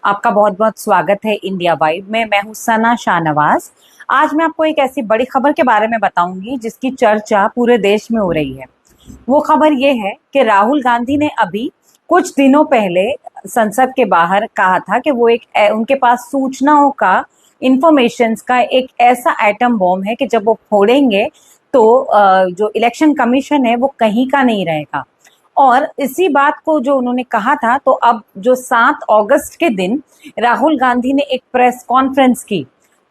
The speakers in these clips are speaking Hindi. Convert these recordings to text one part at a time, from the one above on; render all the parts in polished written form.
आपका बहुत बहुत स्वागत है इंडिया वाइब में। मैं हूं सना शाहनवाज। आज मैं आपको एक ऐसी बड़ी खबर के बारे में बताऊंगी जिसकी चर्चा पूरे देश में हो रही है। वो खबर ये है कि राहुल गांधी ने अभी कुछ दिनों पहले संसद के बाहर कहा था कि वो उनके पास सूचनाओं का, इंफॉर्मेशंस का एक ऐसा एटम बॉम्ब है कि जब वो फोड़ेंगे तो जो इलेक्शन कमीशन है वो कहीं का नहीं रहेगा। और इसी बात को जो उन्होंने कहा था, तो अब जो 7 अगस्त के दिन राहुल गांधी ने एक प्रेस कॉन्फ्रेंस की।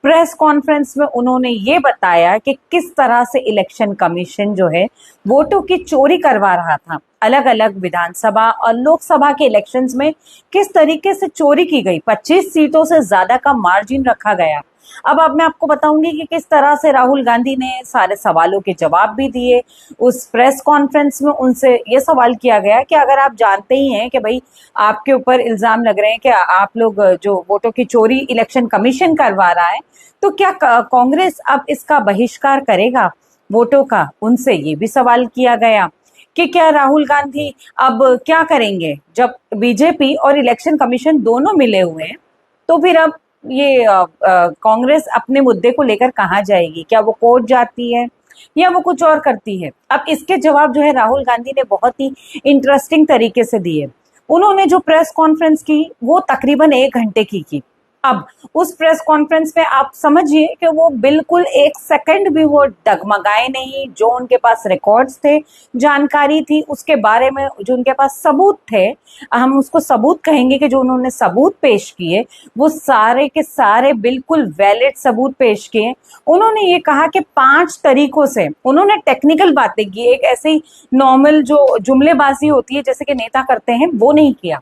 प्रेस कॉन्फ्रेंस में उन्होंने ये बताया कि किस तरह से इलेक्शन कमीशन जो है वोटों की चोरी करवा रहा था। अलग अलग विधानसभा और लोकसभा के इलेक्शंस में किस तरीके से चोरी की गई, 25 सीटों से ज्यादा का मार्जिन रखा गया। अब मैं आपको बताऊंगी कि किस तरह से राहुल गांधी ने सारे सवालों के जवाब भी दिए। उस प्रेस कॉन्फ्रेंस में उनसे ये सवाल किया गया कि अगर आप जानते ही हैं कि भाई आपके ऊपर इल्जाम लग रहे हैं कि आप लोग जो वोटों की चोरी इलेक्शन कमीशन करवा रहा है, तो क्या कांग्रेस अब इसका बहिष्कार करेगा वोटों का। उनसे ये भी सवाल किया गया कि क्या राहुल गांधी अब क्या करेंगे जब बीजेपी और इलेक्शन कमीशन दोनों मिले हुए हैं। तो फिर अब ये कांग्रेस अपने मुद्दे को लेकर कहाँ जाएगी, क्या वो कोर्ट जाती है या वो कुछ और करती है। अब इसके जवाब जो है राहुल गांधी ने बहुत ही इंटरेस्टिंग तरीके से दिए। उन्होंने जो प्रेस कॉन्फ्रेंस की वो तकरीबन 1 घंटे की। अब उस प्रेस कॉन्फ्रेंस में आप समझिए कि वो बिल्कुल 1 सेकंड भी वो डगमगाए नहीं। जो उनके पास रिकॉर्ड्स थे, जानकारी थी उसके बारे में, जो उनके पास सबूत थे, हम उसको सबूत कहेंगे कि जो उन्होंने सबूत पेश किए वो सारे के सारे बिल्कुल वैलिड सबूत पेश किए। उन्होंने ये कहा कि 5 तरीकों से उन्होंने टेक्निकल बातें की, एक ऐसे ही नॉर्मल जो जुमलेबाजी होती है जैसे कि नेता करते हैं वो नहीं किया।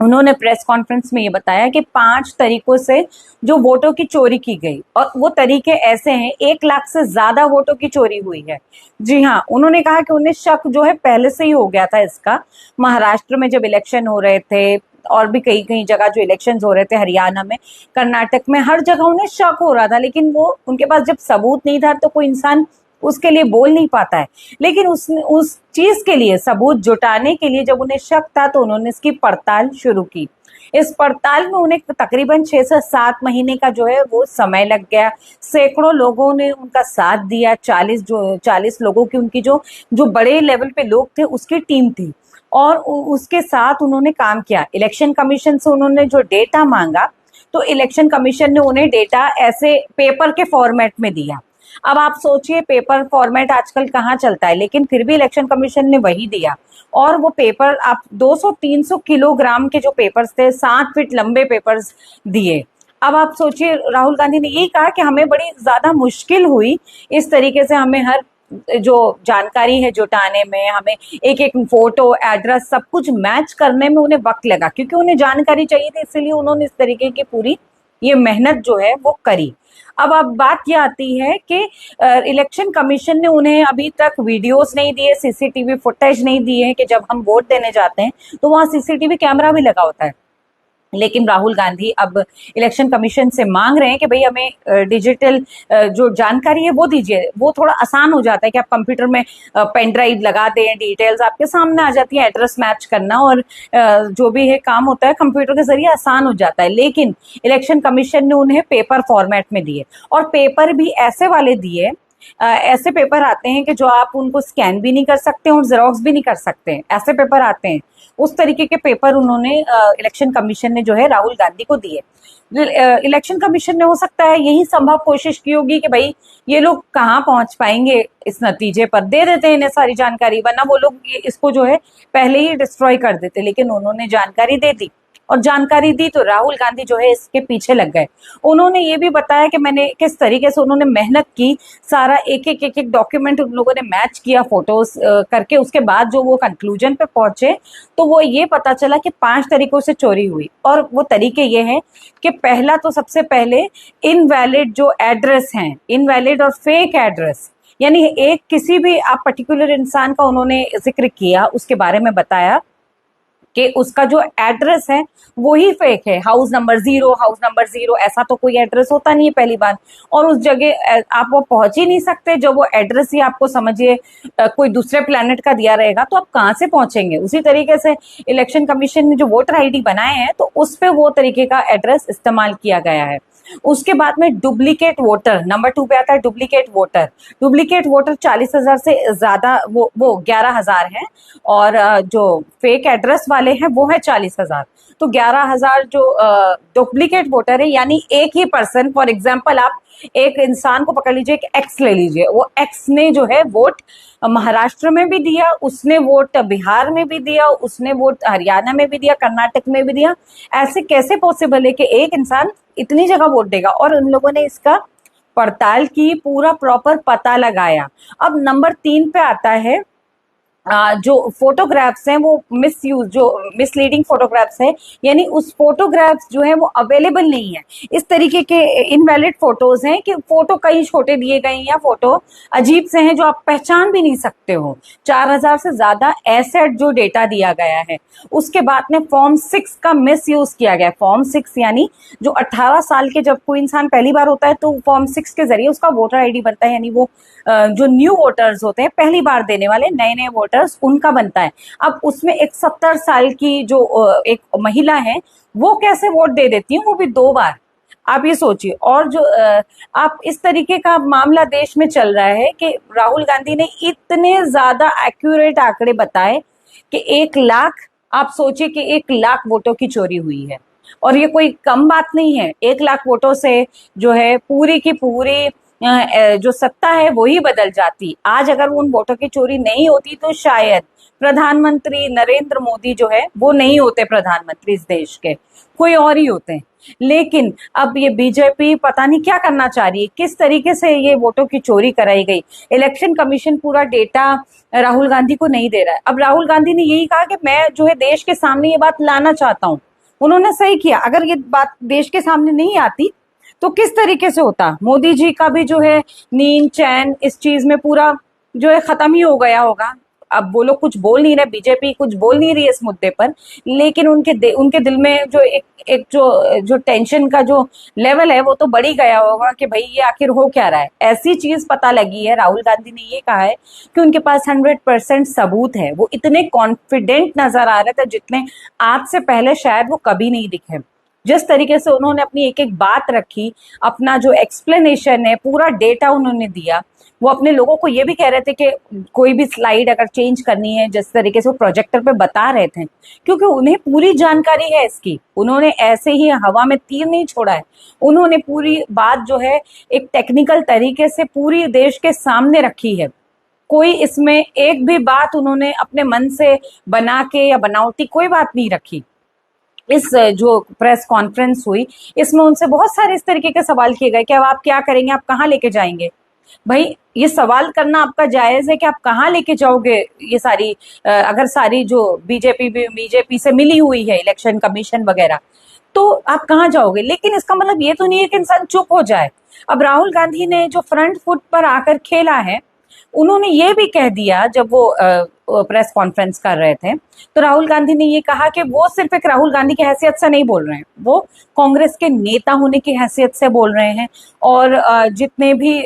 उन्होंने प्रेस कॉन्फ्रेंस में ये बताया कि 5 तरीकों से जो वोटों की चोरी की गई, और वो तरीके ऐसे हैं, 1 लाख से ज्यादा वोटों की चोरी हुई है। जी हाँ, उन्होंने कहा कि उन्हें शक जो है पहले से ही हो गया था इसका। महाराष्ट्र में जब इलेक्शन हो रहे थे और भी कई कई जगह जो इलेक्शंस हो रहे थे, हरियाणा में, कर्नाटक में, हर जगह उन्हें शक हो रहा था। लेकिन वो उनके पास जब सबूत नहीं था तो कोई इंसान उसके लिए बोल नहीं पाता है। लेकिन उस चीज के लिए, सबूत जुटाने के लिए जब उन्हें शक था तो उन्होंने इसकी पड़ताल शुरू की। इस पड़ताल में उन्हें तकरीबन 6 से 7 महीने का जो है वो समय लग गया। सैकड़ों लोगों ने उनका साथ दिया। 40 लोगों की उनकी जो जो बड़े लेवल पे लोग थे उसकी टीम थी, और उसके साथ उन्होंने काम किया। इलेक्शन कमीशन से उन्होंने जो डेटा मांगा तो इलेक्शन कमीशन ने उन्हें डेटा ऐसे पेपर के फॉर्मेट में दिया। अब आप सोचिए, पेपर फॉर्मेट आजकल कहाँ चलता है, लेकिन फिर भी इलेक्शन कमीशन ने वही दिया। और वो पेपर आप 200-300 किलोग्राम के जो पेपर्स थे, 7 फीट लंबे पेपर्स दिए। अब आप सोचिए, राहुल गांधी ने यही कहा कि हमें बड़ी ज्यादा मुश्किल हुई इस तरीके से, हमें हर जो जानकारी है जुटाने में, हमें एक एक फोटो, एड्रेस, सब कुछ मैच करने में उन्हें वक्त लगा, क्योंकि उन्हें जानकारी चाहिए थी। इसलिए उन्होंने इस तरीके की पूरी ये मेहनत जो है वो करी। अब बात ये आती है कि इलेक्शन कमीशन ने उन्हें अभी तक वीडियोस नहीं दिए, सीसीटीवी फुटेज नहीं दिए हैं कि जब हम वोट देने जाते हैं तो वहां सीसीटीवी कैमरा भी लगा होता है। लेकिन राहुल गांधी अब इलेक्शन कमीशन से मांग रहे हैं कि भाई हमें डिजिटल जो जानकारी है वो दीजिए। वो थोड़ा आसान हो जाता है कि आप कंप्यूटर में पेन ड्राइव लगा दें, डिटेल्स आपके सामने आ जाती है, एड्रेस मैच करना और जो भी है काम होता है कंप्यूटर के जरिए आसान हो जाता है। लेकिन इलेक्शन कमीशन ने उन्हें पेपर फॉर्मेट में दिए, और पेपर भी ऐसे वाले दिए, ऐसे पेपर आते हैं कि जो आप उनको स्कैन भी नहीं कर सकते और जेरोक्स भी नहीं कर सकते, ऐसे पेपर आते हैं। उस तरीके के पेपर उन्होंने इलेक्शन कमीशन ने जो है राहुल गांधी को दिए। इलेक्शन कमीशन ने हो सकता है यही संभव कोशिश की होगी कि भाई ये लोग कहाँ पहुंच पाएंगे इस नतीजे पर, दे देते हैं इन्हें सारी जानकारी, वरना वो लोग इसको जो है पहले ही डिस्ट्रॉय कर देते। लेकिन उन्होंने जानकारी दे दी, और जानकारी दी तो राहुल गांधी जो है इसके पीछे लग गए। उन्होंने ये भी बताया कि मैंने किस तरीके से उन्होंने मेहनत की, सारा एक एक डॉक्यूमेंट उन लोगों ने मैच किया फोटोज करके। उसके बाद जो वो कंक्लूजन पे पहुंचे तो वो ये पता चला कि 5 तरीकों से चोरी हुई। और वो तरीके ये हैं कि पहला तो सबसे पहले इनवैलिड जो एड्रेस हैं, इनवैलिड और फेक एड्रेस, यानी एक किसी भी आप पर्टिकुलर इंसान का उन्होंने जिक्र किया, उसके बारे में बताया कि उसका जो एड्रेस है वो ही फेक है, हाउस नंबर 0, हाउस नंबर 0, ऐसा तो कोई एड्रेस होता नहीं है पहली बात। और उस जगह आप वो पहुंच ही नहीं सकते, जो वो एड्रेस ही आपको समझिए कोई दूसरे प्लेनेट का दिया रहेगा, तो आप कहाँ से पहुंचेंगे। उसी तरीके से इलेक्शन कमीशन ने जो वोटर आईडी बनाए हैं, तो उस पे वो तरीके का एड्रेस इस्तेमाल किया गया है। उसके बाद में डुप्लीकेट वोटर, नंबर 2 पे आता है डुप्लीकेट वोटर। डुप्लीकेट वोटर 40,000 से ज्यादा, वो 11,000 है, और जो फेक एड्रेस वाले हैं वो है 40,000। तो 11,000 जो डुप्लीकेट वोटर है, यानी एक ही पर्सन, फॉर एग्जाम्पल आप एक इंसान को पकड़ लीजिए, एक एक्स ले लीजिए, वो एक्स ने जो है वोट महाराष्ट्र में भी दिया, उसने वोट बिहार में भी दिया, उसने वोट हरियाणा में भी दिया, कर्नाटक में भी दिया। ऐसे कैसे पॉसिबल है कि एक इंसान इतनी जगह वोट देगा। और उन लोगों ने इसका पड़ताल की, पूरा प्रॉपर पता लगाया। अब नंबर 3 पे आता है जो फोटोग्राफ्स हैं वो मिसयूज, जो मिसलीडिंग फोटोग्राफ्स है, यानी उस फोटोग्राफ्स जो है वो अवेलेबल नहीं है। इस तरीके के इनवैलिड फोटोज हैं कि फोटो कहीं छोटे दिए गए हैं या फोटो अजीब से हैं जो आप पहचान भी नहीं सकते हो। 4,000 से ज्यादा एसेट जो डेटा दिया गया है। उसके बाद में फॉर्म 6 का मिस यूज किया गया। फॉर्म 6 यानी जो 18 साल के जब कोई इंसान पहली बार होता है तो फॉर्म 6 के जरिए उसका वोटर आईडी बनता है, यानी वो जो न्यू वोटर्स होते हैं, पहली बार देने वाले नए नए वोटर्स, उनका बनता है। अब उसमें एक 70 साल की जो एक महिला है, वो कैसे वोट दे देती है, वो भी 2 बार। आप ये सोचिए। और जो आप इस तरीके का मामला देश में चल रहा है कि राहुल गांधी ने इतने ज्यादा एक्यूरेट आंकड़े बताए कि 1 लाख, आप सोचिए कि 1 लाख वोटों की चोरी हुई है। और ये कोई कम बात नहीं है। 1 लाख वोटों से जो है पूरी की पूरी जो सत्ता है वो ही बदल जाती। आज अगर उन वोटों की चोरी नहीं होती तो शायद प्रधानमंत्री नरेंद्र मोदी जो है वो नहीं होते प्रधानमंत्री इस देश के, कोई और ही होते हैं। लेकिन अब ये बीजेपी पता नहीं क्या करना चाह रही है, किस तरीके से ये वोटों की चोरी कराई गई। इलेक्शन कमीशन पूरा डेटा राहुल गांधी को नहीं दे रहा है। अब राहुल गांधी ने यही कहा कि मैं जो है देश के सामने ये बात लाना चाहता हूँ। उन्होंने सही किया। अगर ये बात देश के सामने नहीं आती तो किस तरीके से होता। मोदी जी का भी जो है नींद चैन इस चीज में पूरा जो है खत्म ही हो गया होगा। अब वो लोग कुछ बोल नहीं रहे, बीजेपी कुछ बोल नहीं रही है इस मुद्दे पर, लेकिन उनके दिल में जो एक जो टेंशन का जो लेवल है वो तो बढ़ ही गया होगा कि भाई ये आखिर हो क्या रहा है। ऐसी चीज पता लगी है, राहुल गांधी ने ये कहा है कि उनके पास 100% सबूत है। वो इतने कॉन्फिडेंट नजर आ रहे थे जितने आज से पहले शायद वो कभी नहीं दिखे। जिस तरीके से उन्होंने अपनी एक एक बात रखी, अपना जो एक्सप्लेनेशन है, पूरा डेटा उन्होंने दिया। वो अपने लोगों को ये भी कह रहे थे कि कोई भी स्लाइड अगर चेंज करनी है, जिस तरीके से वो प्रोजेक्टर पे बता रहे थे, क्योंकि उन्हें पूरी जानकारी है इसकी। उन्होंने ऐसे ही हवा में तीर नहीं छोड़ा है। उन्होंने पूरी बात जो है एक टेक्निकल तरीके से पूरी देश के सामने रखी है। कोई इसमें एक भी बात उन्होंने अपने मन से बना के या बनावटी कोई बात नहीं रखी। इस जो प्रेस कॉन्फ्रेंस हुई, इसमें उनसे बहुत सारे इस तरीके के सवाल किए गए कि अब आप क्या करेंगे, आप कहाँ लेके जाएंगे। भाई ये सवाल करना आपका जायज है कि आप कहाँ लेके जाओगे ये सारी अगर सारी जो बीजेपी से मिली हुई है इलेक्शन कमीशन वगैरह, तो आप कहाँ जाओगे। लेकिन इसका मतलब ये तो नहीं है कि इंसान चुप हो जाए। अब राहुल गांधी ने जो फ्रंट फुट पर आकर खेला है, उन्होंने ये भी कह दिया जब वो प्रेस कॉन्फ्रेंस कर रहे थे, तो राहुल गांधी ने ये कहा कि वो सिर्फ एक राहुल गांधी की हैसियत से नहीं बोल रहे हैं, वो कांग्रेस के नेता होने की हैसियत से बोल रहे हैं। और जितने भी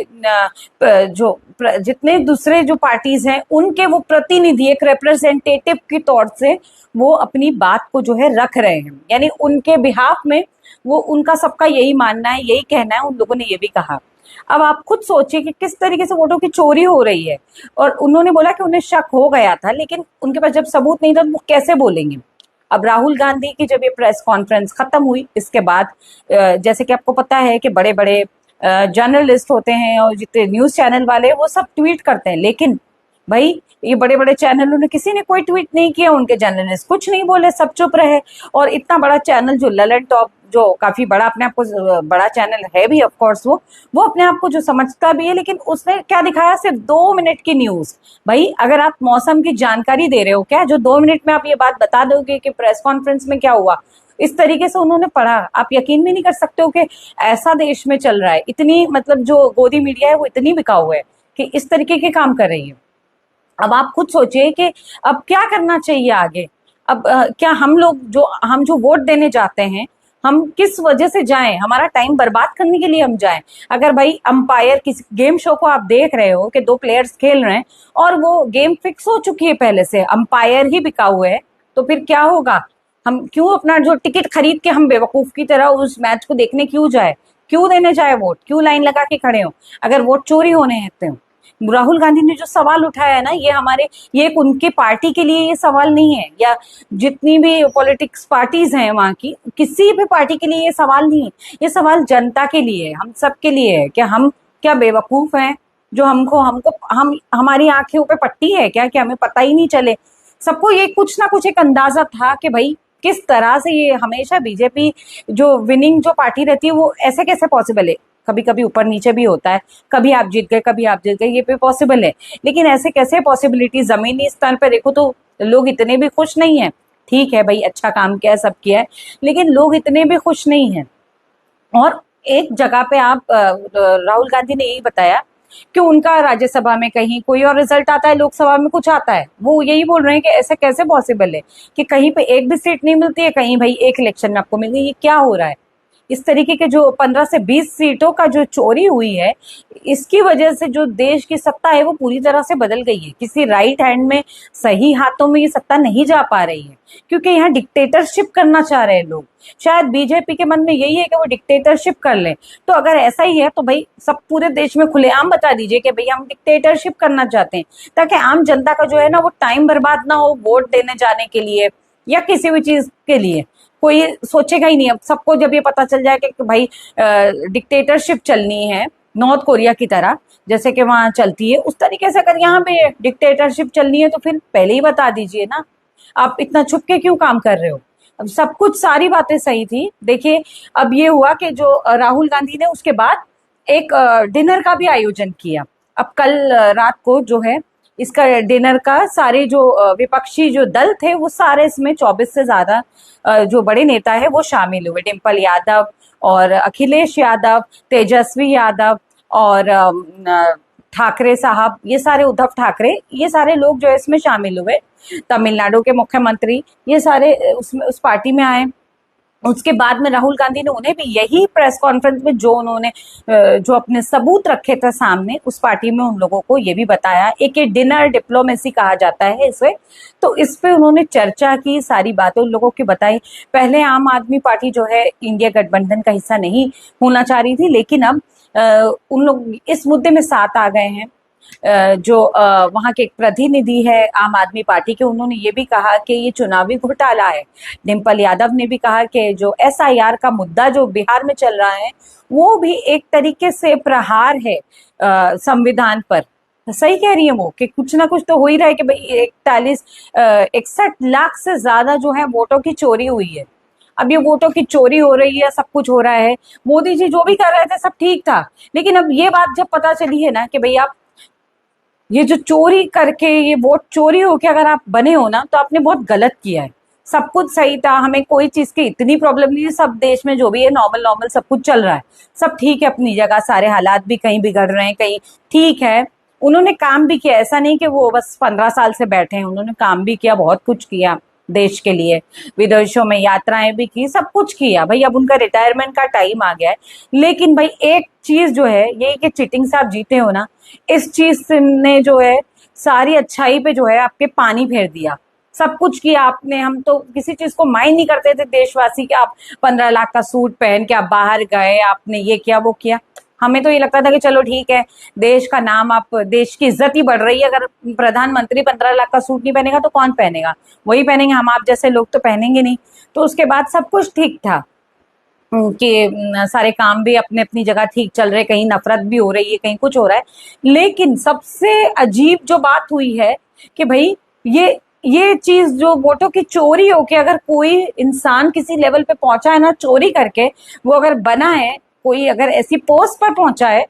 जितने दूसरे जो पार्टीज हैं उनके वो प्रतिनिधि, एक रिप्रेजेंटेटिव के तौर से वो अपनी बात को जो है रख रहे हैं, यानी उनके बिहाफ में वो, उनका सबका यही मानना है, यही कहना है। उन लोगों ने ये भी कहा। अब आप खुद सोचिए कि किस तरीके से वोटों की चोरी हो रही है। और उन्होंने बोला कि उन्हें शक हो गया था, लेकिन उनके पास जब सबूत नहीं था तो वो कैसे बोलेंगे। अब राहुल गांधी की जब ये प्रेस कॉन्फ्रेंस खत्म हुई, इसके बाद जैसे कि आपको पता है कि बड़े बड़े जर्नलिस्ट होते हैं और जितने न्यूज चैनल वाले वो सब ट्वीट करते हैं, लेकिन भाई ये बड़े बड़े चैनलों ने, किसी ने कोई ट्वीट नहीं किया, उनके जर्नलिस्ट कुछ नहीं बोले, सब चुप रहे। और इतना बड़ा चैनल जो ललन टॉप, जो काफी बड़ा अपने आप को बड़ा चैनल है भी ऑफ कोर्स, वो अपने आप को जो समझता भी है, लेकिन उसने क्या दिखाया, सिर्फ 2 मिनट की न्यूज। भाई अगर आप मौसम की जानकारी दे रहे हो क्या, जो 2 मिनट में आप ये बात बता दोगे कि प्रेस कॉन्फ्रेंस में क्या हुआ, इस तरीके से उन्होंने पढ़ा। आप यकीन भी नहीं कर सकते हो कि ऐसा देश में चल रहा है। इतनी मतलब जो गोदी मीडिया है वो इतनी बिकाऊ है कि इस तरीके के काम कर रही है। अब आप खुद सोचिए कि अब क्या करना चाहिए आगे। अब क्या हम जो वोट देने जाते हैं, हम किस वजह से जाएं? हमारा टाइम बर्बाद करने के लिए हम जाएं? अगर भाई अंपायर, किसी गेम शो को आप देख रहे हो कि दो प्लेयर्स खेल रहे हैं और वो गेम फिक्स हो चुकी है पहले से, अंपायर ही बिका हुआ है, तो फिर क्या होगा? हम क्यों अपना जो टिकट खरीद के हम बेवकूफ की तरह उस मैच को देखने क्यों जाए? क्यों देने जाए वोट? क्यों लाइन लगा के खड़े हो अगर वोट चोरी होने हैं तो? राहुल गांधी ने जो सवाल उठाया है ना, ये एक उनके पार्टी के लिए ये सवाल नहीं है, या जितनी भी पॉलिटिक्स पार्टीज हैं वहां की, किसी भी पार्टी के लिए ये सवाल नहीं है। ये सवाल जनता के लिए है, हम सब के लिए है। क्या हम क्या बेवकूफ हैं जो हमको हमको हम हमारी आंखें पे पट्टी है क्या कि हमें पता ही नहीं चले? सबको ये कुछ ना कुछ एक अंदाजा था कि भाई किस तरह से ये हमेशा बीजेपी जो विनिंग जो पार्टी रहती है वो ऐसे कैसे पॉसिबल है? कभी कभी ऊपर नीचे भी होता है, कभी आप जीत गए कभी आप जीत गए, ये भी पॉसिबल है। लेकिन ऐसे कैसे पॉसिबिलिटी? जमीनी स्तर पे देखो तो लोग इतने भी खुश नहीं है। ठीक है भाई, अच्छा काम किया है, सब किया है, लेकिन लोग इतने भी खुश नहीं है। और एक जगह पे राहुल गांधी ने यही बताया कि उनका राज्यसभा में कहीं कोई और रिजल्ट आता है, लोकसभा में कुछ आता है। वो यही बोल रहे हैं कि ऐसा कैसे पॉसिबल है कि कहीं पे एक भी सीट नहीं मिलती है, कहीं भाई एक इलेक्शन में आपको मिल गई। ये क्या हो रहा है? इस तरीके के जो 15 से 20 सीटों का जो चोरी हुई है, इसकी वजह से जो देश की सत्ता है वो पूरी तरह से बदल गई है। किसी राइट हैंड में, सही हाथों में ये सत्ता नहीं जा पा रही है, क्योंकि यहाँ डिक्टेटरशिप करना चाह रहे हैं लोग। शायद बीजेपी के मन में यही है कि वो डिक्टेटरशिप कर ले। तो अगर ऐसा ही है तो भाई सब पूरे देश में खुलेआम बता दीजिए कि भाई हम डिक्टेटरशिप करना चाहते हैं, ताकि आम जनता का जो है ना वो टाइम बर्बाद ना हो वोट देने जाने के लिए या किसी भी चीज के लिए। कोई सोचेगा ही नहीं। अब सबको जब ये पता चल जाएगा कि भाई डिक्टेटरशिप चलनी है नॉर्थ कोरिया की तरह, जैसे कि वहां चलती है, उस तरीके से अगर यहाँ पे डिक्टेटरशिप चलनी है तो फिर पहले ही बता दीजिए ना। आप इतना छुप के क्यों काम कर रहे हो? अब सब कुछ, सारी बातें सही थी। देखिए, अब ये हुआ कि जो राहुल गांधी ने उसके बाद एक डिनर का भी आयोजन किया। अब कल रात को जो है इसका डिनर का सारे जो विपक्षी जो दल थे वो सारे, इसमें 24 से ज्यादा जो बड़े नेता है वो शामिल हुए। डिम्पल यादव और अखिलेश यादव, तेजस्वी यादव और ठाकरे साहब, ये सारे, उद्धव ठाकरे, ये सारे लोग जो है इसमें शामिल हुए। तमिलनाडु के मुख्यमंत्री, ये सारे उसमें उस पार्टी में आए। उसके बाद में राहुल गांधी ने उन्हें भी यही प्रेस कॉन्फ्रेंस में जो उन्होंने जो अपने सबूत रखे थे सामने, उस पार्टी में उन लोगों को ये भी बताया। एक डिनर डिप्लोमेसी कहा जाता है इसे। तो इस पे उन्होंने चर्चा की, सारी बातें उन लोगों की बताई। पहले आम आदमी पार्टी जो है इंडिया गठबंधन का हिस्सा नहीं होना चाह रही थी, लेकिन अब उन लोग इस मुद्दे में साथ आ गए हैं। जो वहां के एक प्रतिनिधि है आम आदमी पार्टी के, उन्होंने ये भी कहा कि ये चुनावी घोटाला है। डिम्पल यादव ने भी कहा कि जो एसआईआर का मुद्दा जो बिहार में चल रहा है वो भी एक तरीके से प्रहार है संविधान पर। सही कह रही है वो कि कुछ ना कुछ तो हो ही रहा है कि भाई 61 लाख से ज्यादा जो है वोटों की चोरी हुई है। अब ये वोटों की चोरी हो रही है, सब कुछ हो रहा है, मोदी जी जो भी कर रहे थे सब ठीक था। लेकिन अब ये बात जब पता चली है ना कि भाई आप ये जो चोरी करके, ये वोट चोरी होके अगर आप बने हो ना, तो आपने बहुत गलत किया है। सब कुछ सही था, हमें कोई चीज की इतनी प्रॉब्लम नहीं है, सब देश में जो भी है नॉर्मल नॉर्मल सब कुछ चल रहा है, सब ठीक है अपनी जगह, सारे हालात भी कहीं बिगड़ रहे हैं कहीं ठीक है। उन्होंने काम भी किया, ऐसा नहीं कि वो बस 15 साल से बैठे हैं, उन्होंने काम भी किया, बहुत कुछ किया देश के लिए, विदेशों में यात्राएं भी की, सब कुछ किया। भाई अब उनका रिटायरमेंट का टाइम आ गया है। लेकिन भाई एक चीज जो है ये कि चीटिंग से आप जीते हो ना, इस चीज ने जो है सारी अच्छाई पे जो है आपके पानी फेर दिया। सब कुछ किया आपने, हम तो किसी चीज को माइंड नहीं करते थे देशवासी के आप 15 लाख का सूट पहन के आप बाहर गए, आपने ये किया वो किया। हमें तो ये लगता था कि चलो ठीक है, देश का नाम, आप देश की इज्जत ही बढ़ रही है। अगर प्रधानमंत्री 15 लाख का सूट नहीं पहनेगा तो कौन पहनेगा? वही पहनेंगे, हम आप जैसे लोग तो पहनेंगे नहीं। तो उसके बाद सब कुछ ठीक था कि सारे काम भी अपने अपनी जगह ठीक चल रहे, कहीं नफरत भी हो रही है, कहीं कुछ हो रहा है। लेकिन सबसे अजीब जो बात हुई है कि भाई ये चीज जो वोटों की चोरी होके अगर कोई इंसान किसी लेवल पे पहुंचा है ना चोरी करके, वो अगर बना है, कोई अगर ऐसी पोस्ट पर पहुंचा है,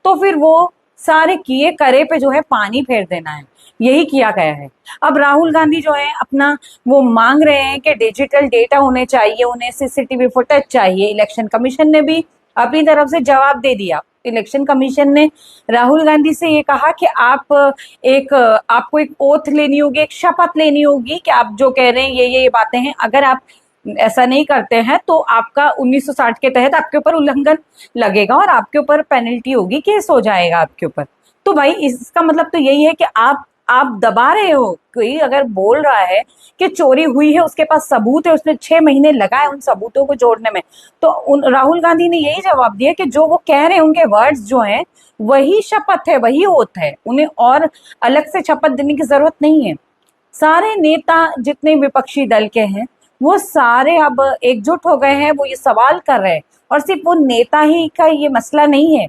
तो फिर वो सारे किए करे पे जो है पानी फेर देना है, यही किया गया है। अब राहुल गांधी जो है अपना वो मांग रहे हैं कि डिजिटल डेटा होने चाहिए, उन्हें सीसीटीवी फुटेज चाहिए। इलेक्शन कमीशन ने भी अपनी तरफ से जवाब दे दिया इलेक्शन कमीशन ने राहुल गांधी से ये कहा कि आपको एक ओथ लेनी होगी, एक शपथ लेनी होगी कि आप जो कह रहे हैं ये बातें हैं, अगर आप ऐसा नहीं करते हैं तो आपका 1960 के तहत आपके ऊपर उल्लंघन लगेगा और आपके ऊपर पेनल्टी होगी, केस हो जाएगा आपके ऊपर। तो भाई इसका मतलब तो यही है कि आप दबा रहे हो। कोई अगर बोल रहा है कि चोरी हुई है, उसके पास सबूत है, उसने 6 महीने लगाए उन सबूतों को जोड़ने में, तो राहुल गांधी ने यही जवाब दिया कि जो वो कह रहे हैं उनके वर्ड्स जो हैं वही शपथ है, वही ओथ है, उन्हें और अलग से शपथ देने की जरूरत नहीं है। सारे नेता जितने विपक्षी दल के हैं वो सारे अब एकजुट हो गए हैं, वो ये सवाल कर रहे हैं। और सिर्फ वो नेता ही का ये मसला नहीं है,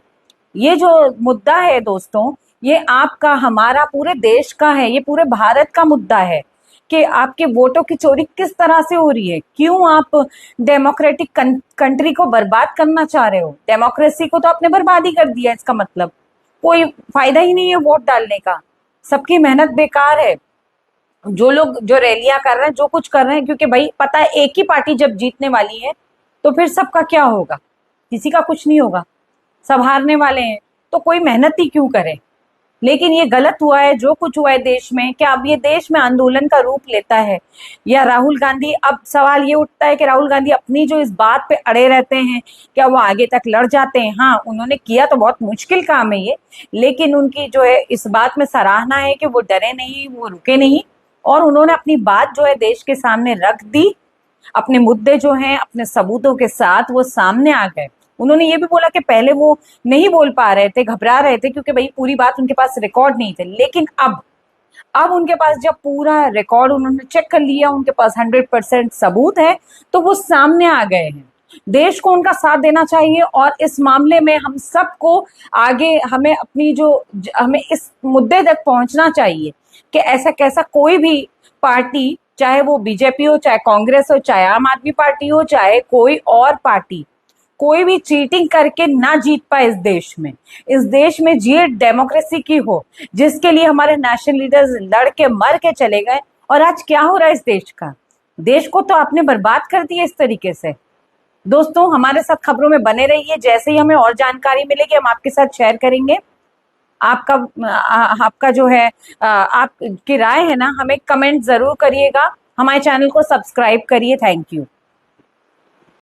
ये जो मुद्दा है दोस्तों, ये आपका हमारा पूरे देश का है, ये पूरे भारत का मुद्दा है कि आपके वोटों की चोरी किस तरह से हो रही है। क्यों आप डेमोक्रेटिक कंट्री को बर्बाद करना चाह रहे हो? डेमोक्रेसी को तो आपने बर्बाद ही कर दिया। इसका मतलब कोई फायदा ही नहीं है वोट डालने का, सबकी मेहनत बेकार है। जो लोग जो रैलियां कर रहे हैं, जो कुछ कर रहे हैं, क्योंकि भाई पता है एक ही पार्टी जब जीतने वाली है तो फिर सबका क्या होगा? किसी का कुछ नहीं होगा, सब हारने वाले हैं, तो कोई मेहनत ही क्यों करे। लेकिन ये गलत हुआ है जो कुछ हुआ है देश में। क्या अब ये देश में आंदोलन का रूप लेता है? या राहुल गांधी, अब सवाल ये उठता है कि राहुल गांधी अपनी जो इस बात पे अड़े रहते हैं, क्या वो आगे तक लड़ जाते हैं? हाँ, उन्होंने किया तो बहुत मुश्किल काम है ये, लेकिन उनकी जो है इस बात में सराहना है कि वो डरे नहीं, वो रुके नहीं, और उन्होंने अपनी बात जो है देश के सामने रख दी। अपने मुद्दे जो हैं अपने सबूतों के साथ वो सामने आ गए। उन्होंने ये भी बोला कि पहले वो नहीं बोल पा रहे थे, घबरा रहे थे, क्योंकि भाई पूरी बात उनके पास रिकॉर्ड नहीं थे। लेकिन अब उनके पास जब पूरा रिकॉर्ड उन्होंने चेक कर लिया, उनके पास 100% सबूत है, तो वो सामने आ गए हैं। देश को उनका साथ देना चाहिए, और इस मामले में हम सबको आगे हमें हमें इस मुद्दे तक पहुंचना चाहिए कि ऐसा कैसा कोई भी पार्टी, चाहे वो बीजेपी हो, चाहे कांग्रेस हो, चाहे आम आदमी पार्टी हो, चाहे कोई और पार्टी, कोई भी चीटिंग करके ना जीत पाए इस देश में। इस देश में जीत डेमोक्रेसी की हो, जिसके लिए हमारे नेशनल लीडर्स लड़ के मर के चले गए। और आज क्या हो रहा है इस देश का? देश को तो आपने बर्बाद कर दिया इस तरीके से। दोस्तों, हमारे साथ खबरों में बने रहिए, जैसे ही हमें और जानकारी मिलेगी हम आपके साथ शेयर करेंगे। आपका आपका जो है आपकी राय है ना, हमें कमेंट जरूर करिएगा। हमारे चैनल को सब्सक्राइब करिए। Thank you.